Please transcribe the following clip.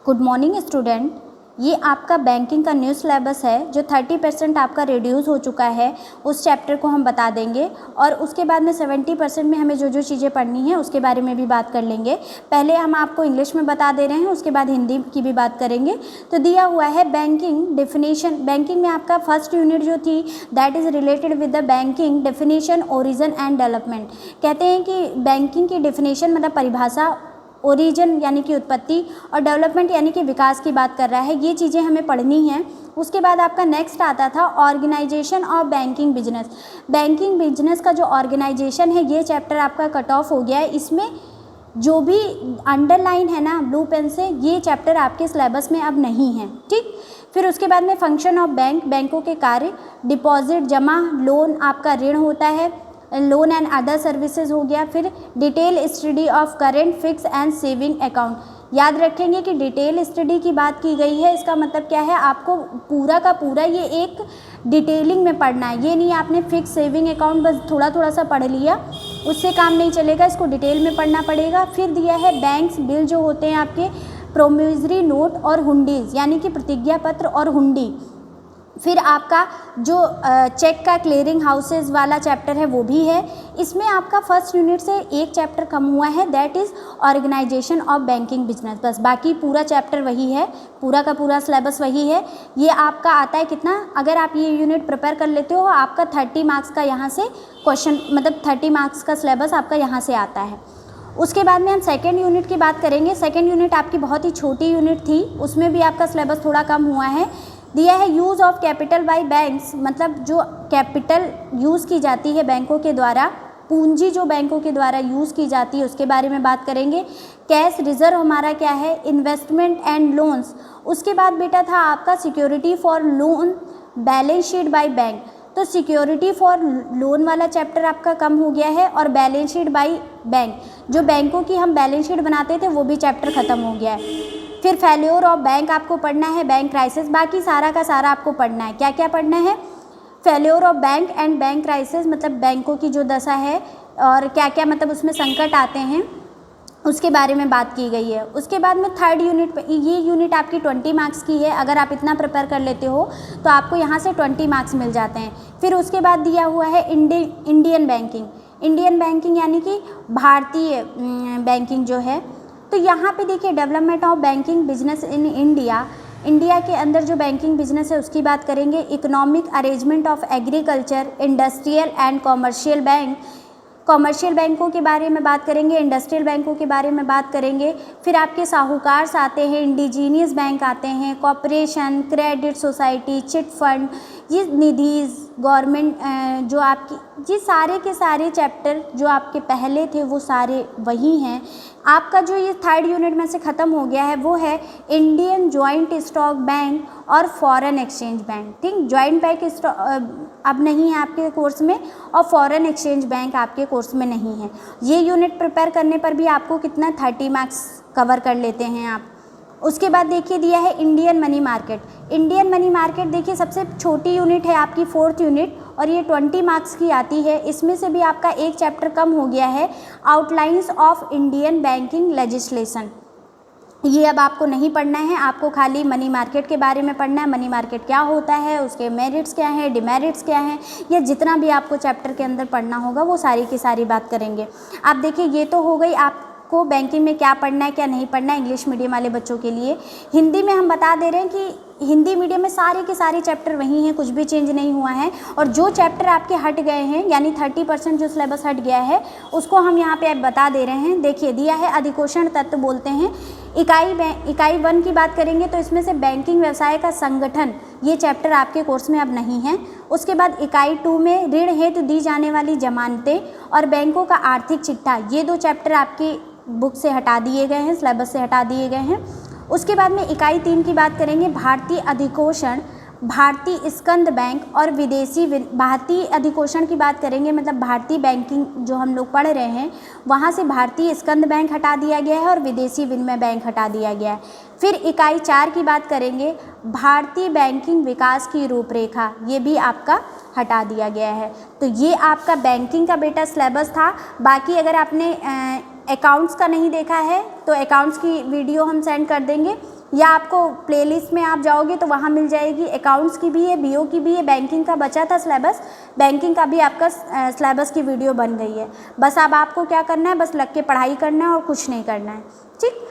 Good morning student. ये आपका banking का न्यू सिलेबस है जो 30% आपका रिड्यूस हो चुका है। उस चैप्टर को हम बता देंगे और उसके बाद में 70% में हमें जो जो चीज़ें पढ़नी है उसके बारे में भी बात कर लेंगे। पहले हम आपको इंग्लिश में बता दे रहे हैं, उसके बाद हिंदी की भी बात करेंगे। तो दिया हुआ है बैंकिंग डेफिनेशन। बैंकिंग में आपका फर्स्ट यूनिट जो थी that is related with the banking definition, origin and development. कहते हैं कि बैंकिंग की डेफिनेशन मतलब परिभाषा, ओरिजिन यानी कि उत्पत्ति और डेवलपमेंट यानी कि विकास की बात कर रहा है। ये चीज़ें हमें पढ़नी हैं। उसके बाद आपका नेक्स्ट आता था organisation of banking business. Banking business का जो ऑर्गेनाइजेशन है ये चैप्टर आपका कट ऑफ हो गया है। इसमें जो भी अंडरलाइन है ना ब्लू पेन से, ये चैप्टर आपके सिलेबस में अब नहीं है। ठीक, फिर उसके बाद में फंक्शन ऑफ बैंक, बैंकों के कार्य, डिपॉजिट जमा, लोन आपका ऋण होता है, लोन एंड अदर सर्विसेज हो गया। फिर detail study of current, fix and saving account. याद रखेंगे कि डिटेल स्टडी की बात की गई है, इसका मतलब क्या है, आपको पूरा का पूरा ये एक डिटेलिंग में पढ़ना है। ये नहीं आपने फिक्स सेविंग अकाउंट बस थोड़ा थोड़ा सा पढ़ लिया, उससे काम नहीं चलेगा, इसको डिटेल में पढ़ना पड़ेगा। फिर दिया है बैंक्स बिल जो होते हैं आपके, प्रोमिसरी नोट और हुंडीज यानी कि प्रतिज्ञा पत्र और हुंडी। फिर आपका जो चेक का क्लियरिंग हाउसेज वाला चैप्टर है वो भी है। इसमें आपका फर्स्ट यूनिट से एक चैप्टर कम हुआ है, that is organisation of banking business. बस बाकी पूरा चैप्टर वही है, पूरा का पूरा सिलेबस वही है। ये आपका आता है कितना, अगर आप ये यूनिट प्रिपेयर कर लेते हो आपका 30 मार्क्स का यहाँ से क्वेश्चन, मतलब 30 मार्क्स का सिलेबस आपका यहाँ से आता है। उसके बाद में हम सेकेंड यूनिट की बात करेंगे। सेकेंड यूनिट आपकी बहुत ही छोटी यूनिट थी, उसमें भी आपका सिलेबस थोड़ा कम हुआ है। दिया है use of capital by banks, मतलब जो कैपिटल यूज़ की जाती है बैंकों के द्वारा, पूंजी जो बैंकों के द्वारा यूज़ की जाती है उसके बारे में बात करेंगे। कैश रिजर्व हमारा क्या है, इन्वेस्टमेंट एंड लोन्स। उसके बाद बेटा था आपका security for loan, balance sheet by bank. तो सिक्योरिटी फॉर लोन वाला चैप्टर आपका कम हो गया है और बैलेंस शीट बाय बैंक, जो बैंकों की हम बैलेंस शीट बनाते थे वो भी चैप्टर ख़त्म हो गया है। फिर फेल्योर ऑफ बैंक आपको पढ़ना है, बैंक क्राइसिस, बाकी सारा का सारा आपको पढ़ना है। क्या क्या पढ़ना है, failure of bank and bank crisis, मतलब बैंकों की जो दशा है और क्या क्या मतलब उसमें संकट आते हैं उसके बारे में बात की गई है। उसके बाद में थर्ड यूनिट, ये यूनिट आपकी 20 मार्क्स की है। अगर आप इतना प्रिपेयर कर लेते हो तो आपको यहाँ से 20 मार्क्स मिल जाते हैं। फिर उसके बाद दिया हुआ है इंडियन बैंकिंग। इंडियन बैंकिंग यानी कि भारतीय बैंकिंग जो है। तो यहाँ पे देखिए development of banking business in India, India के अंदर जो बैंकिंग बिजनेस है उसकी बात करेंगे। Economic arrangement of agriculture, industrial and commercial bank, commercial बैंकों के बारे में बात करेंगे, इंडस्ट्रियल बैंकों के बारे में बात करेंगे। फिर आपके साहूकार आते हैं, इंडिजीनियस बैंक आते हैं, corporation, credit society, chit fund, ये निधीज, गवर्नमेंट जो आपकी, ये सारे के सारे चैप्टर जो आपके पहले थे वो सारे वही हैं। आपका जो ये थर्ड यूनिट में से ख़त्म हो गया है वो है इंडियन जॉइंट स्टॉक बैंक और फॉरेन एक्सचेंज बैंक। ठीक, जॉइंट बैंक अब नहीं है आपके कोर्स में और फॉरेन एक्सचेंज बैंक आपके कोर्स में नहीं है। ये यूनिट प्रिपेयर करने पर भी आपको कितना 30 मार्क्स कवर कर लेते हैं आप। उसके बाद देखिए दिया है Indian money market. Indian money market देखिए सबसे छोटी यूनिट है आपकी, फोर्थ यूनिट, और ये 20 मार्क्स की आती है। इसमें से भी आपका एक चैप्टर कम हो गया है, outlines of Indian banking legislation. ये अब आपको नहीं पढ़ना है, आपको खाली मनी मार्केट के बारे में पढ़ना है। मनी मार्केट क्या होता है, उसके मेरिट्स क्या हैं, डिमेरिट्स क्या हैं, ये जितना भी आपको चैप्टर के अंदर पढ़ना होगा वो सारी की सारी बात करेंगे। आप देखिए ये तो हो गई आपको बैंकिंग में क्या पढ़ना है क्या नहीं पढ़ना है इंग्लिश मीडियम वाले बच्चों के लिए। हिंदी में हम बता दे रहे हैं कि हिंदी मीडियम में सारे के सारे चैप्टर वही हैं, कुछ भी चेंज नहीं हुआ है। और जो चैप्टर आपके हट गए हैं यानी 30% जो सिलेबस हट गया है उसको हम यहाँ पे अब बता दे रहे हैं। देखिए दिया है अधिकोषण तत्व बोलते हैं। इकाई 1 की बात करेंगे तो इसमें से बैंकिंग व्यवसाय का संगठन, ये चैप्टर आपके कोर्स में अब नहीं है। उसके बाद इकाई 2 में ऋण हेतु दी जाने वाली जमानतें और बैंकों का आर्थिक चिट्ठा, ये 2 चैप्टर आपकी बुक से हटा दिए गए हैं, सिलेबस से हटा दिए गए हैं। उसके बाद में इकाई 3 की बात करेंगे, भारतीय अधिकोषण, भारतीय स्कंद बैंक और विदेशी भारतीय अधिकोषण की बात करेंगे, मतलब भारतीय बैंकिंग जो हम लोग पढ़ रहे हैं वहाँ से भारतीय स्कंद बैंक हटा दिया गया है और विदेशी विनिमय बैंक हटा दिया गया है। फिर इकाई 4 की बात करेंगे, भारतीय बैंकिंग विकास की रूपरेखा, ये भी आपका हटा दिया गया है। तो ये आपका बैंकिंग का बेटा सिलेबस था। बाकी अगर आपने अकाउंट्स का नहीं देखा है तो अकाउंट्स की वीडियो हम सेंड कर देंगे, या आपको प्लेलिस्ट में आप जाओगे तो वहाँ मिल जाएगी। अकाउंट्स की भी है, बीओ की भी है, बैंकिंग का बचा था सिलेबस, बैंकिंग का भी आपका सिलेबस की वीडियो बन गई है। बस अब आपको क्या करना है, बस लग के पढ़ाई करना है और कुछ नहीं करना है। ठीक।